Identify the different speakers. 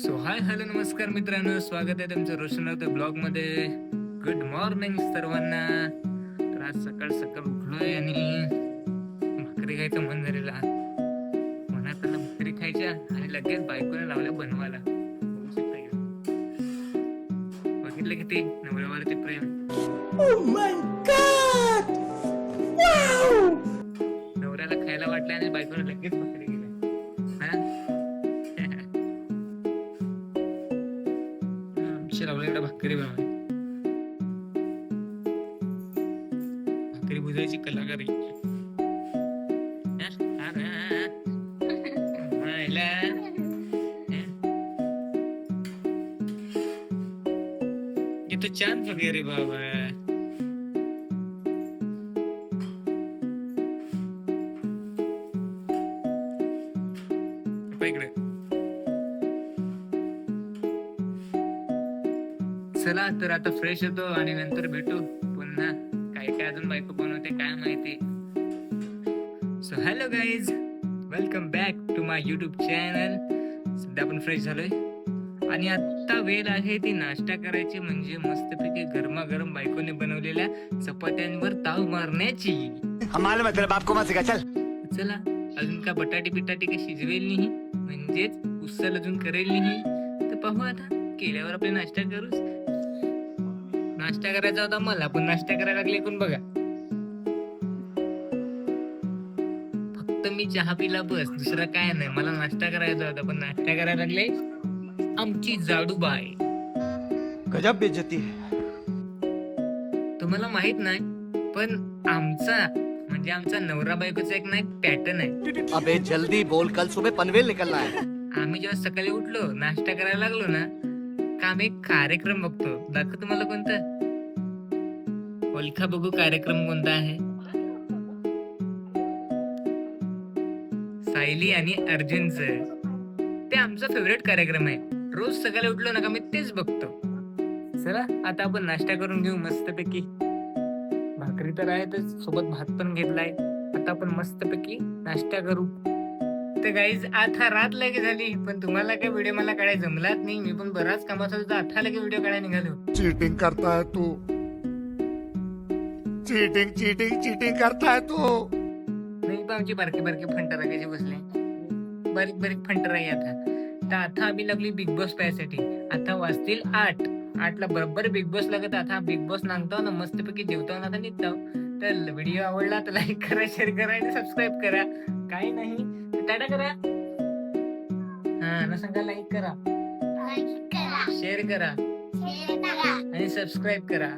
Speaker 1: So hi hello नमस्कार मित्रांनो, स्वागत आहे तुमचं रोशन ब्लॉग मध्ये. गुड मॉर्निंग सर्वांना. तर आज सकाळ सकाळ उठलोय आणि भाकरी खायचं मन झालेला. मनात आलं भाकरी खायच्या आणि लगेच बायकोने लावल्या बनवायला. बघितलं किती नवऱ्यावरती प्रेम.
Speaker 2: Oh my God! Wow!
Speaker 1: नवऱ्याला खायला वाटलं आणि बायकोने लगेच भाकरी केली. लावल्या भाकरी बनवायची, भाकरी बुजायची कलाकारी. ये तो चांद वगैरे बाबा. इकडे चला तर आता फ्रेश होतो आणि नंतर भेटू पुन्हा. काय काय अजून बायको बनवते काय माहिती. So hello guys, welcome back to my YouTube channel. सध्या आपण फ्रेश झालोय आणि आता वेळ आहे ती नाश्ता करायची, म्हणजे मस्तपैकी गरमागरम बायकोने बनवलेल्या चपात्यांवर ताव मारण्याची. चला, अजून का बटाटी बिटाटी काही शिजवेल नाही, म्हणजेच उसल अजून करेल नाही. तर पाहू आता, केल्यावर आपले नाश्ता करूच. नाश्ता करायचा होता मला, पण नाश्ता करायला लागले कोण बघा. फक्त मी चहा पिला बस, दुसरा काय नाही. मला नाश्ता करायचा होता, पण नाश्ता करायला लागले आमची जाडूबाई.
Speaker 2: गजब बेइज्जती.
Speaker 1: तुम्हाला माहित नाही, पण आमचा म्हणजे आमचा नवरा बायकोचा एक नाही पॅटर्न आहे.
Speaker 2: अबे जल्दी बोल, कल सुबह पनवेल निकलना है.
Speaker 1: आम्ही जेव्हा सकाळी उठलो, नाश्ता करायला लागलो ना, का आम्ही एक कार्यक्रम बघतो. दाखव तुम्हाला कोणता. ओळखा बघू कार्यक्रम कोणता आहे. सायली आणि अर्जुनचं. ते आमचा फेवरेट कार्यक्रम आहे. रोज सकाळी उठलो ना का मी तेच बघतो. चला आता आपण नाश्ता करून घेऊ मस्तपैकी. भाकरी तर आहेतच, सोबत भात पण घेतलाय. आता आपण मस्तपैकी नाश्ता करू. तर गाईज आता रात लगे झाली, पण तुम्हाला काय व्हिडिओ मला काढायला जमलाच नाही. मी पण बराच कामात होतो, आता लगे व्हिडिओ काढायला निघालो.
Speaker 3: चीटिंग करता है तू. चीटिंग चीटिंग चीटिंग करता है तू.
Speaker 1: नाही पण आमची बारकी बारकी फंटारा कशी बसले, बारीक बारीक फंटारा आहे आता. तर आता आम्ही लागली बिग बॉस पाहायसाठी. आता वाजतील 8:00ला बरोबर बिग बॉस लागत. आता बिग बॉस नांगतो ना, मस्तपैकी जेवतो ना, आता निघतो. तर व्हिडिओ आवडला तर लाईक करा, शेअर करा आणि सबस्क्राईब करा. काही नाही टाटा करा. हा ना, सांगा लाईक करा, शेअर करा आणि सबस्क्राईब करा.